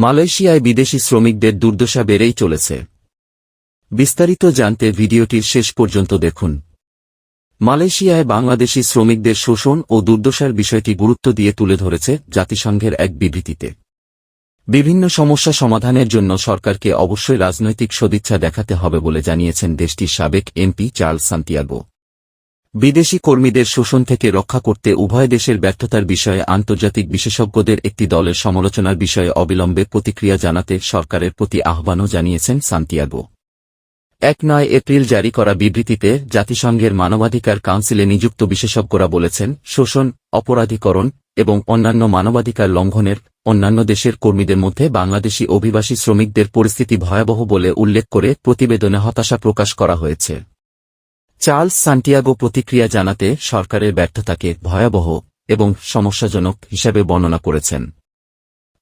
মালয়েশিয়ায় বিদেশি শ্রমিকদের দুর্দশা বেড়েই চলেছে। বিস্তারিত জানতে ভিডিওটির শেষ পর্যন্ত দেখুন। মালয়েশিয়ায় বাংলাদেশি শ্রমিকদের শোষণ ও দুর্দশার বিষয়টি গুরুত্ব দিয়ে তুলে ধরেছে জাতিসংঘের এক বিবৃতিতে। বিভিন্ন সমস্যা সমাধানের জন্য সরকারকে অবশ্যই রাজনৈতিক সদিচ্ছা দেখাতে হবে বলে জানিয়েছেন দেশটির সাবেক এমপি চার্লস সান্তিয়াগো। বিদেশি কর্মীদের শোষণ থেকে রক্ষা করতে উভয় দেশের ব্যর্থতার বিষয়ে আন্তর্জাতিক বিশেষজ্ঞদের একটি দলের সমালোচনার বিষয়ে অবিলম্বে প্রতিক্রিয়া জানাতে সরকারের প্রতি আহ্বানও জানিয়েছেন সান্তিয়াগো। ১ এপ্রিল জারি করা বিবৃতিতে জাতিসংঘের মানবাধিকার কাউন্সিলে নিযুক্ত বিশেষজ্ঞরা বলেছেন, শোষণ, অপরাধীকরণ এবং অন্যান্য মানবাধিকার লঙ্ঘনের অন্যান্য দেশের কর্মীদের মধ্যে বাংলাদেশি অভিবাসী শ্রমিকদের পরিস্থিতি ভয়াবহ বলে উল্লেখ করে প্রতিবেদনে হতাশা প্রকাশ করা হয়েছে। চার্লস সান্তিয়াগো প্রতিক্রিয়া জানাতে সরকারের ব্যর্থতাকে ভয়াবহ এবং সমস্যাজনক হিসাবে বর্ণনা করেছেন।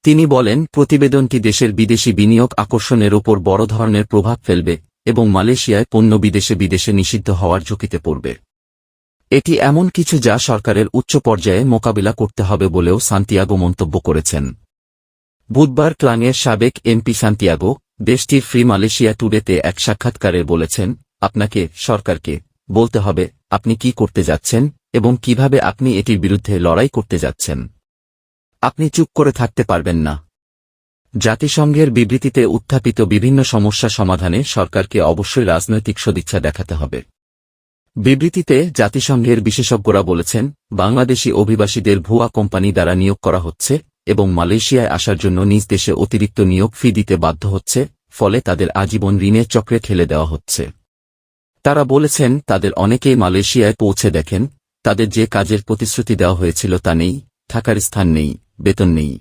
তিনি বলেন, প্রতিবেদনটি দেশের বিদেশি বিনিয়োগ আকর্ষণের ওপর বড় ধরনের প্রভাব ফেলবে এবং মালয়েশিয়ায় পণ্য বিদেশে নিষিদ্ধ হওয়ার ঝুঁকিতে পড়বে। এটি এমন কিছু যা সরকারের উচ্চ পর্যায়ে মোকাবিলা করতে হবে বলেও সান্তিয়াগো মন্তব্য করেছেন। বুধবার ক্লাংয়ের সাবেক এমপি সান্তিয়াগো দেশটির ফ্রি মালয়েশিয়া টুডেতে এক সাক্ষাৎকারে বলেছেন, আপনাকে সরকারকে বলতে হবে আপনি কি করতে যাচ্ছেন এবং কিভাবে আপনি এটির বিরুদ্ধে লড়াই করতে যাচ্ছেন। আপনি চুপ করে থাকতে পারবেন না। জাতিসংঘের বিবৃতিতে উত্থাপিত বিভিন্ন সমস্যা সমাধানে সরকারকে অবশ্যই রাজনৈতিক সদিচ্ছা দেখাতে হবে। বিবৃতিতে জাতিসংঘের বিশেষজ্ঞরা বলেছেন, বাংলাদেশি অভিবাসীদের ভুয়া কোম্পানি দ্বারা নিয়োগ করা হচ্ছে এবং মালয়েশিয়ায় আসার জন্য নিজ দেশে অতিরিক্ত নিয়োগ ফি দিতে বাধ্য হচ্ছে, ফলে তাদের আজীবন ঋণের চক্রে ঠেলে দেওয়া হচ্ছে। তারা বলেছেন, তাদের অনেকেই মালয়েশিয়ায় পৌঁছে দেখেন তাদের যে কাজের প্রতিশ্রুতি দেওয়া হয়েছিল তা নেই, থাকার স্থান নেই, বেতন নেই।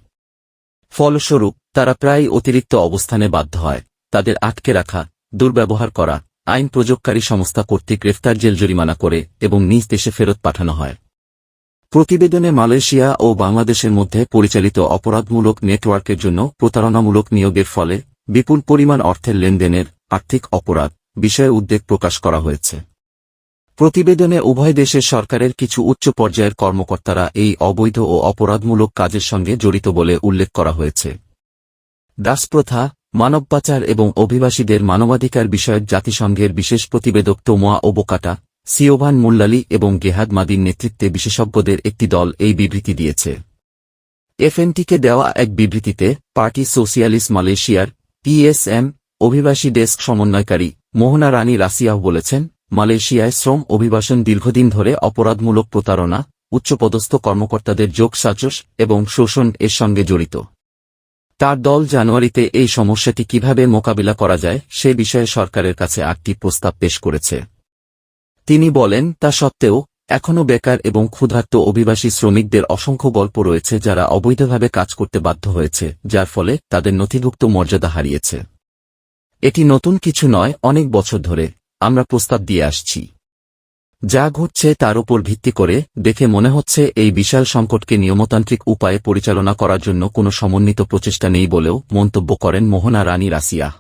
ফলস্বরূপ তারা প্রায় অতিরিক্ত অবস্থানে বাধ্য হয়। তাদের আটকে রাখা, দুর্ব্যবহার করা, আইন প্রয়োগকারী সংস্থা কর্তৃক গ্রেফতার, জেল জরিমানা করে এবং নিজ দেশে ফেরত পাঠানো হয়। প্রতিবেদনে মালয়েশিয়া ও বাংলাদেশের মধ্যে পরিচালিত অপরাধমূলক নেটওয়ার্কের জন্য প্রতারণামূলক নিয়োগের ফলে বিপুল পরিমাণ অর্থের লেনদেনের আর্থিক অপরাধ বিষয়ে উদ্বেগ প্রকাশ করা হয়েছে। প্রতিবেদনে উভয় দেশের সরকারের কিছু উচ্চ পর্যায়ের কর্মকর্তারা এই অবৈধ ও অপরাধমূলক কাজের সঙ্গে জড়িত বলে উল্লেখ করা হয়েছে। দাসপ্রথা, মানব পাচার এবং অভিবাসীদের মানবাধিকার বিষয়ক জাতিসংঘের বিশেষ প্রতিবেদক তোমোয়া ওবোকাটা, সিওভান মুল্লালি এবং গেহাদ মাদির নেতৃত্বে বিশেষজ্ঞদের একটি দল এই বিবৃতি দিয়েছে। এফএনটিকে দেওয়া এক বিবৃতিতে পার্টি সোশিয়ালিস্ট মালয়েশিয়ার পিএসএম অভিবাসী ডেস্ক সমন্বয়কারী মোহনা রানী রাসিয়াহ বলেছেন, মালয়েশিয়ায় শ্রম অভিবাসন দীর্ঘদিন ধরে অপরাধমূলক প্রতারণা, উচ্চপদস্থ কর্মকর্তাদের যোগসাজশ এবং শোষণ এর সঙ্গে জড়িত। তার দল জানুয়ারিতে এই সমস্যাটি কিভাবে মোকাবিলা করা যায় সে বিষয়ে সরকারের কাছে 8টি প্রস্তাব পেশ করেছে। তিনি বলেন, তা সত্ত্বেও এখনও বেকার এবং ক্ষুধার্ত অভিবাসী শ্রমিকদের অসংখ্য গল্প রয়েছে যারা অবৈধভাবে কাজ করতে বাধ্য হয়েছে, যার ফলে তাদের নথিভুক্ত মর্যাদা হারিয়েছে। এটি নতুন কিছু নয়, অনেক বছর ধরে আমরা প্রস্তাব দিয়ে আসছি। যা ঘটছে তার উপর ভিত্তি করে দেখে মনে হচ্ছে এই বিশাল সংকটকে নিয়মতান্ত্রিক উপায়ে পরিচালনা করার জন্য কোনো সমন্বিত প্রচেষ্টা নেই বলেও মন্তব্য করেন মোহনা রানী রাসিয়াহ।